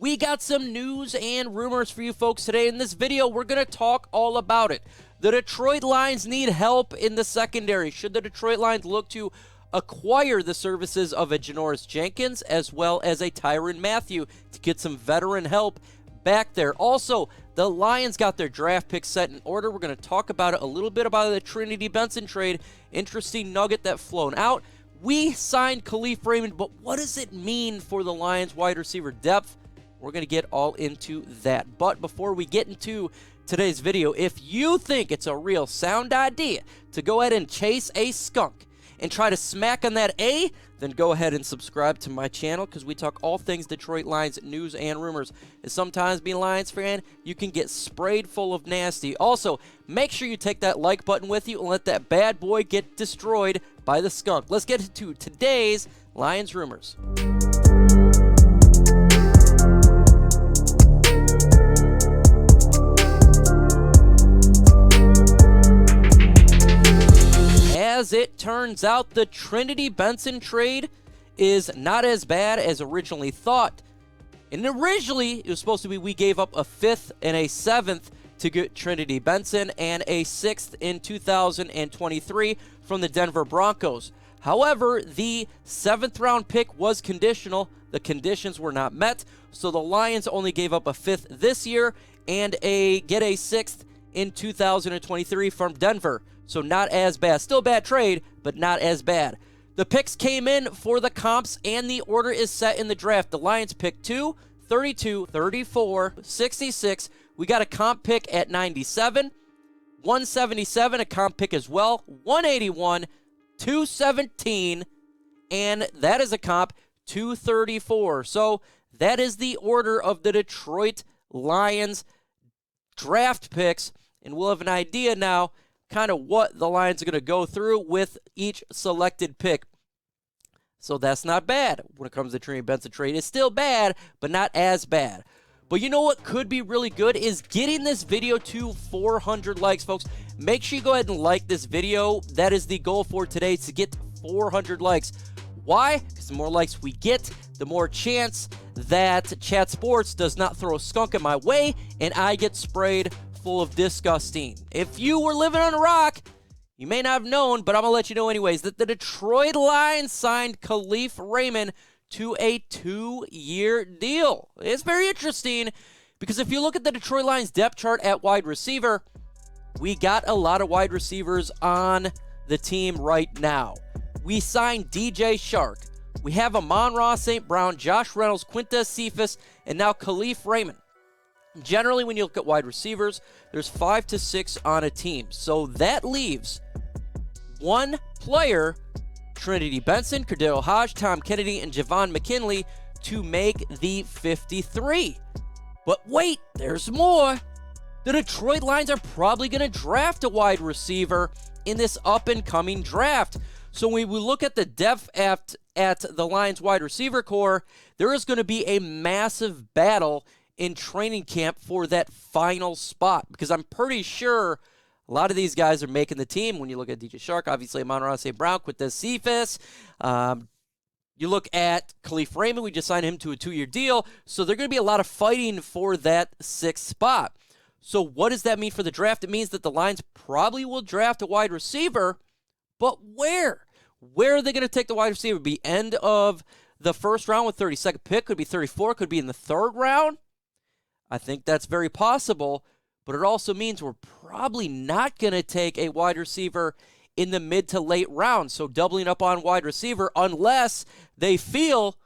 We got some news and rumors for you folks today. In this video, we're going to talk all about it. The Detroit Lions need help in the secondary. Should the Detroit Lions look to acquire the services of a Janoris Jenkins as well as a Tyrann Mathieu to get some veteran help back there? Also, the Lions got their draft picks set in order. We're going to talk about it a little bit about the Trinity Benson trade. Interesting nugget that flown out. We signed Kalif Raymond, but what does it mean for the Lions wide receiver depth? We're going to get all into that. But before we get into today's video, if you think it's a real sound idea to go ahead and chase a skunk and try to smack on that A, then go ahead and subscribe to my channel because we talk all things Detroit Lions news and rumors. And sometimes being a Lions fan, you can get sprayed full of nasty. Also, make sure you take that like button with you and let that bad boy get destroyed by the skunk. Let's get into today's Lions rumors. As it turns out, the Trinity Benson trade is not as bad as originally thought. And originally, it was supposed to be we gave up a 5th and a 7th to get Trinity Benson and a 6th in 2023 from the Denver Broncos. However, the 7th round pick was conditional. The conditions were not met, so the Lions only gave up a 5th this year and get a 6th in 2023 from Denver. So not as bad. Still a bad trade, but not as bad. The picks came in for the comps, and the order is set in the draft. The Lions pick 2, 32, 34, 66. We got a comp pick at 97, 177, a comp pick as well, 181, 217, and that is a comp, 234. So that is the order of the Detroit Lions draft picks, and we'll have an idea now kind of what the Lions are going to go through with each selected pick. So that's not bad when it comes to the Trinity Benson trade. It's still bad, but not as bad. But you know what could be really good is getting this video to 400 likes, folks. Make sure you go ahead and like this video. That is the goal for today, to get 400 likes. Why? Because the more likes we get, the more chance that Chat Sports does not throw a skunk in my way and I get sprayed full of disgusting. If you were living on a rock, you may not have known, but I'm going to let you know anyways, that the Detroit Lions signed Kalif Raymond to a 2-year deal. It's very interesting because if you look at the Detroit Lions depth chart at wide receiver, we got a lot of wide receivers on the team right now. We signed DJ Shark. We have Amon-Ra St. Brown, Josh Reynolds, Quintez Cephas, and now Kalif Raymond. Generally, when you look at wide receivers, there's 5 to 6 on a team. So that leaves one player, Trinity Benson, Cordero Hodge, Tom Kennedy, and Javon McKinley, to make the 53. But wait, there's more. The Detroit Lions are probably going to draft a wide receiver in this up-and-coming draft. So when we look at the depth at the Lions wide receiver core, there is going to be a massive battle in training camp for that final spot, because I'm pretty sure a lot of these guys are making the team. When you look at DJ Shark, obviously Amon-Ra St. Brown, Quintez Cephas. You look at Kalif Raymond, we just signed him to a 2-year deal, so there's going to be a lot of fighting for that 6th spot. So what does that mean for the draft? It means that the Lions probably will draft a wide receiver, but where? Where are they going to take the wide receiver? Be end of the 1st round with 32nd pick, could be 34, could be in the 3rd round. I think that's very possible, but it also means we're probably not going to take a wide receiver in the mid to late round. So doubling up on wide receiver unless they feel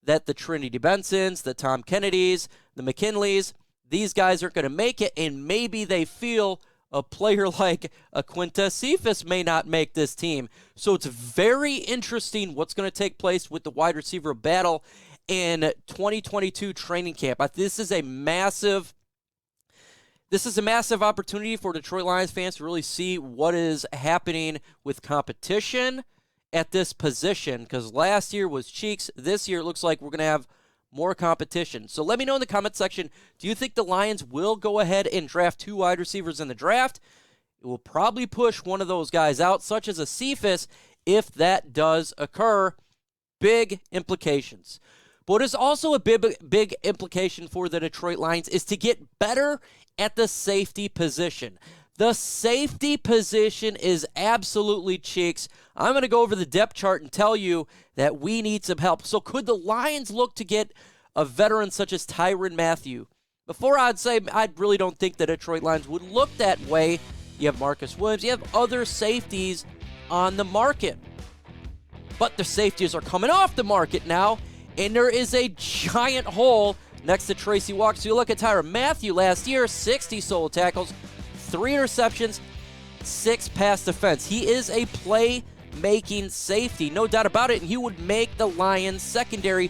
that the Trinity Bensons, the Tom Kennedys, the McKinleys, these guys aren't going to make it, and maybe they feel a player like a Quintez Cephas may not make this team. So it's very interesting what's going to take place with the wide receiver battle in 2022 training camp. This is a massive opportunity for Detroit Lions fans to really see what is happening with competition at this position, because last year was cheeks. This year it looks like we're going to have more competition. So let me know in the comment section, do you think the Lions will go ahead and draft 2 wide receivers in the draft? It will probably push one of those guys out, such as a Cephas, if that does occur. Big implications. But what is also a big implication for the Detroit Lions is to get better at the safety position. The safety position is absolutely cheeks. I'm going to go over the depth chart and tell you that we need some help. So could the Lions look to get a veteran such as Tyrann Mathieu? Before I'd say I really don't think the Detroit Lions would look that way. You have Marcus Williams. You have other safeties on the market. But the safeties are coming off the market now, and there is a giant hole next to Tracy Walker. So you look at Tyrann Mathieu last year, 60 solo tackles, 3 interceptions, 6 pass defense. He is a play-making safety, no doubt about it, and he would make the Lions secondary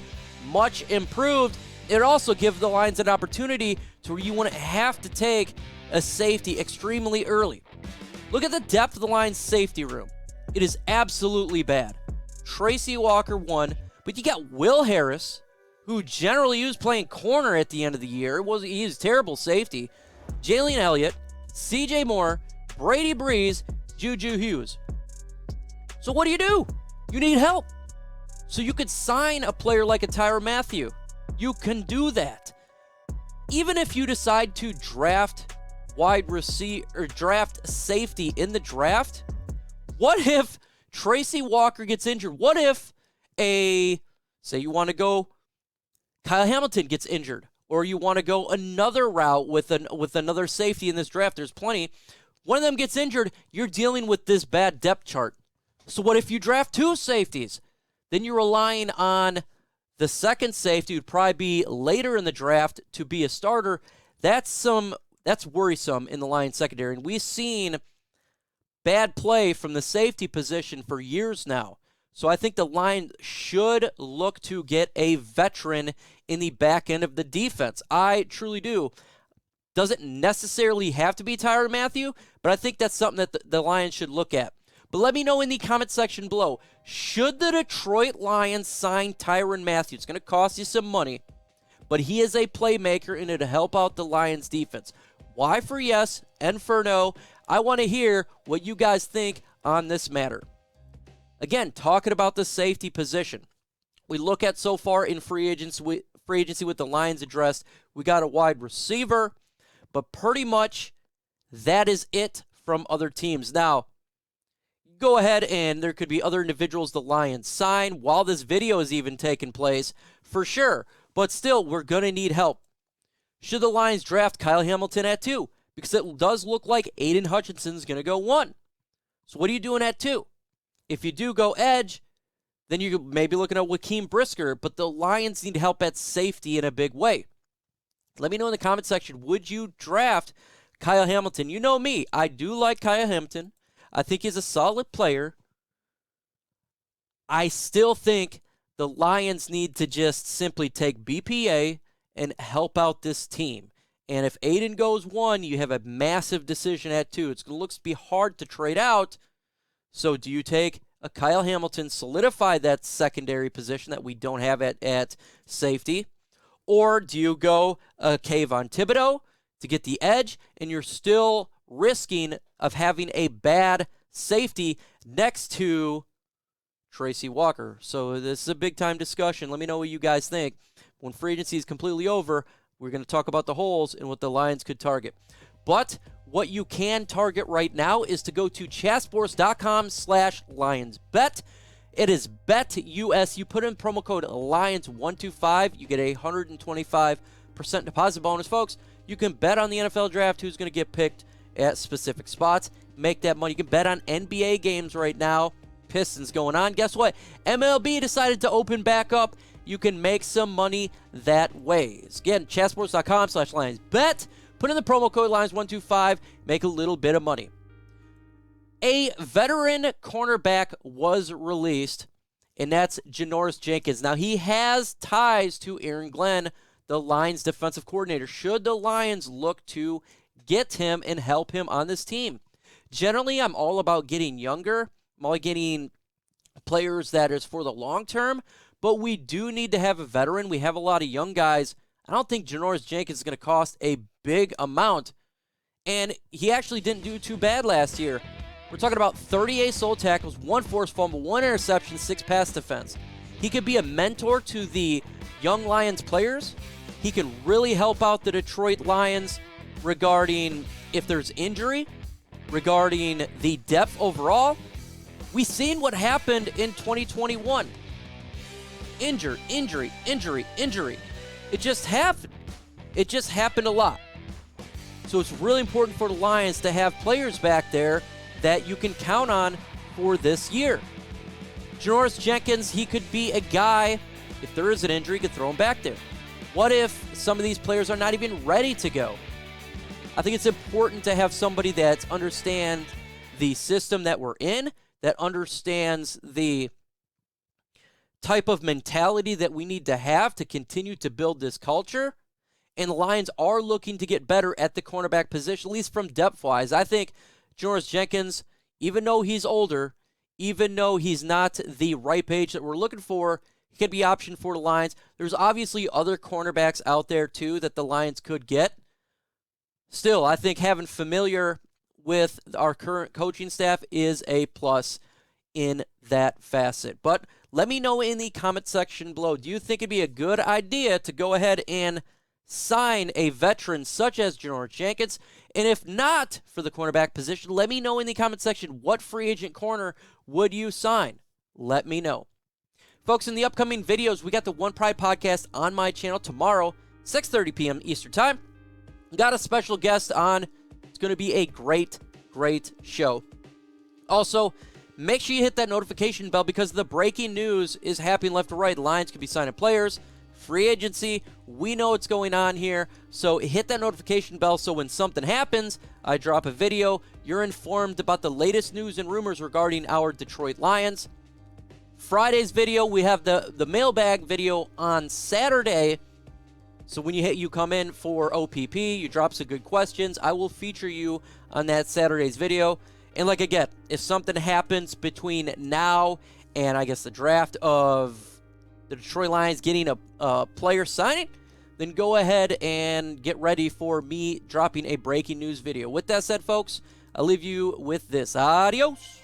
much improved. It also gives the Lions an opportunity to where you wouldn't have to take a safety extremely early. Look at the depth of the Lions safety room. It is absolutely bad. Tracy Walker won, but you got Will Harris, who generally was playing corner at the end of the year. He was terrible safety. Jalen Elliott, CJ Moore, Brady Breeze, Juju Hughes. So what do? You need help. So you could sign a player like a Tyrann Mathieu. You can do that. Even if you decide to draft wide receiver or draft safety in the draft, what if Tracy Walker gets injured? What if say you want to go Kyle Hamiton gets injured, or you want to go another route with another safety in this draft? There's plenty. One of them gets injured, you're dealing with this bad depth chart. So what if you draft 2 safeties? Then you're relying on the second safety, would probably be later in the draft, to be a starter. That's worrisome in the Lions secondary. And we've seen bad play from the safety position for years now. So I think the Lions should look to get a veteran in the back end of the defense. I truly do. Doesn't necessarily have to be Tyrann Mathieu, but I think that's something that the Lions should look at. But let me know in the comment section below, should the Detroit Lions sign Tyrann Mathieu? It's going to cost you some money, but he is a playmaker and it'll help out the Lions defense. Why for yes and for no? I want to hear what you guys think on this matter. Again, talking about the safety position, we look at so far in free agency with the Lions addressed, we got a wide receiver, but pretty much that is it from other teams. Now, go ahead and there could be other individuals the Lions sign while this video is even taking place, for sure. But still, we're going to need help. Should the Lions draft Kyle Hamiton at 2? Because it does look like Aiden Hutchinson's going to go 1. So what are you doing at 2? If you do go edge, then you're maybe looking at Jakeem Brisker, but the Lions need help at safety in a big way. Let me know in the comment section, would you draft Kyle Hamiton? You know me, I do like Kyle Hamiton. I think he's a solid player. I still think the Lions need to just simply take BPA and help out this team. And if Aiden goes 1, you have a massive decision at 2. It's going to look to be hard to trade out. So do you take a Kyle Hamiton, solidify that secondary position that we don't have at safety? Or do you go a Kayvon Thibodeau to get the edge, and you're still risking of having a bad safety next to Tracy Walker? So this is a big-time discussion. Let me know what you guys think. When free agency is completely over, we're going to talk about the holes and what the Lions could target. But what you can target right now is to go to chatsports.com/LionsBet. It is BetUS. You put in promo code LIONS125. You get a 125% deposit bonus, folks. You can bet on the NFL draft, who's going to get picked at specific spots. Make that money. You can bet on NBA games right now. Pistons going on. Guess what? MLB decided to open back up. You can make some money that way. Again, chatsports.com/LionsBet. Put in the promo code LIONS125. Make a little bit of money. A veteran cornerback was released, and that's Janoris Jenkins. Now, he has ties to Aaron Glenn, the Lions defensive coordinator. Should the Lions look to get him and help him on this team? Generally, I'm all about getting younger. I'm all getting players that is for the long term, but we do need to have a veteran. We have a lot of young guys. I don't think Janoris Jenkins is going to cost a big amount, and he actually didn't do too bad last year. We're talking about 38 solo tackles, 1 forced fumble, 1 interception, 6 pass defense. He could be a mentor to the young Lions players. He can really help out the Detroit Lions regarding if there's injury, regarding the depth overall. We've seen what happened in 2021. Injury. It just happened. It just happened a lot. So it's really important for the Lions to have players back there that you can count on for this year. Janoris Jenkins, he could be a guy, if there is an injury, could throw him back there. What if some of these players are not even ready to go? I think it's important to have somebody that understands the system that we're in, that understands the type of mentality that we need to have to continue to build this culture. And the Lions are looking to get better at the cornerback position, at least from depth-wise. I think Janoris Jenkins, even though he's older, even though he's not the ripe age that we're looking for, he could be option for the Lions. There's obviously other cornerbacks out there, too, that the Lions could get. Still, I think having familiar with our current coaching staff is a plus in that facet. But let me know in the comment section below, do you think it'd be a good idea to go ahead and sign a veteran such as Janoris Jenkins? And if not for the cornerback position, let me know in the comment section, what free agent corner would you sign? Let me know. Folks, in the upcoming videos, we got the One Pride podcast on my channel tomorrow, 6:30 p.m. Eastern Time. Got a special guest on. It's going to be a great, great show. Also, make sure you hit that notification bell because the breaking news is happening left to right. Lions could be signing players, free agency. We know what's going on here. So hit that notification bell so when something happens, I drop a video, you're informed about the latest news and rumors regarding our Detroit Lions. Friday's video, we have the mailbag video on Saturday. So when you come in for OPP, you drop some good questions, I will feature you on that Saturday's video. And like again, if something happens between now and I guess the draft of the Detroit Lions getting a player signing, then go ahead and get ready for me dropping a breaking news video. With that said, folks, I'll leave you with this. Adios.